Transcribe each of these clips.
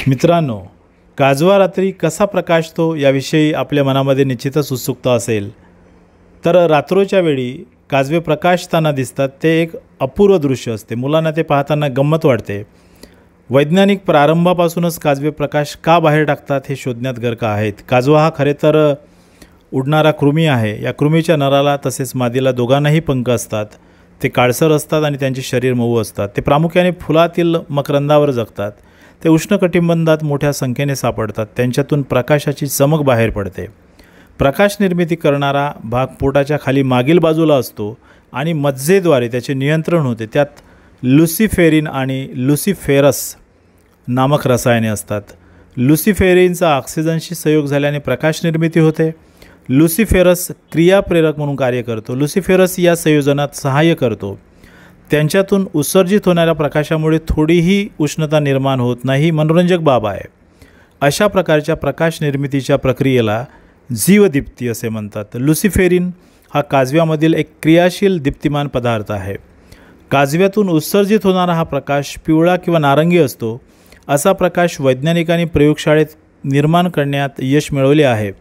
मित्रांनो, काजवा रात्री कसा प्रकाशतो याविषयी आपल्या मनामध्ये निश्चितच उत्सुकता असेल. तर रात्रोच्या वेळी काजवे प्रकाशताना दिसतात. ते एक अपूर्व दृश्य असते. मुलांना ते पाहताना गंमत वाटते. वैज्ञानिक प्रारंभापासूनच काजवे प्रकाश का बाहेर टाकतात हे शोधण्यात गर्क आहेत. काजवा हा खरे तर उडणारा कृमी आहे. या कृमीच्या नराला तसेच मादीला दोघांनाही पंख असतात. ते काळसर असतात आणि त्यांचे शरीर मऊ असतात. ते प्रामुख्याने फुलातील मकरंदावर जगतात. ते उष्णकटिबंधात मोठ्या संख्येने सापडतात. त्यांच्यातून प्रकाशाची चमक बाहेर पडते. प्रकाश निर्मिती करणारा भाग पोटाच्या खाली मागील बाजूला असतो आणि मज्जेद्वारे त्याचे नियंत्रण होते. त्यात लुसिफेरिन आणि लुसिफेरस नामक रसायने असतात. लुसिफेरिनचा ऑक्सिजनशी संयोग झाल्याने प्रकाश निर्मिती होते. लुसिफेरस क्रियाप्रेरक म्हणून कार्य करतो. लुसिफेरस या संयोजनात सहाय्य करतो. त्यांच्यातून उत्सर्जित होणाऱ्या प्रकाशामुळे थोडीही उष्णता निर्माण होत नाही. मनोरंजक बाब आहे. अशा प्रकारच्या प्रकाश निर्मितीच्या प्रक्रियेला जीवदीप्ती असे म्हणतात. लुसिफेरिन हा काजव्यामधील एक क्रियाशील दीप्तिमान पदार्थ आहे. काजव्यातून उत्सर्जित होणारा हा प्रकाश पिवळा किंवा नारंगी असतो. असा प्रकाश वैज्ञानिकांनी प्रयोगशाळेत निर्माण करण्यात यश मिळवले आहे.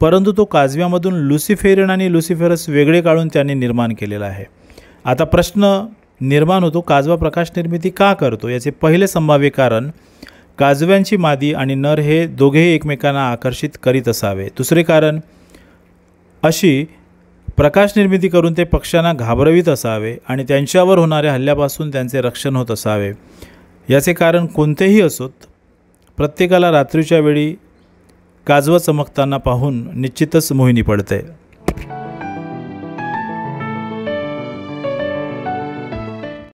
परंतु तो काजव्यामधून लुसिफेरिन आणि लुसिफेरस वेगळे काढून त्यांनी निर्माण केलेला आहे. आता प्रश्न निर्माण होतो, काजवा प्रकाश निर्मिती का करतो? याचे पहिले संभाव्य कारण काजव्यांची मादी आणि नर हे दोघेही एकमेकांना आकर्षित करीत असावे. दुसरे कारण अशी प्रकाश निर्मिती करून ते पक्ष्यांना घाबरवित असावे आणि त्यांच्यावर होणाऱ्या हल्ल्यापासून त्यांचे रक्षण होत असावे. याचे कारण कोणतेही असोत, प्रत्येकाला रात्रीच्या वेळी काजवा चमकताना पाहून निश्चितच मोहिनी पडते.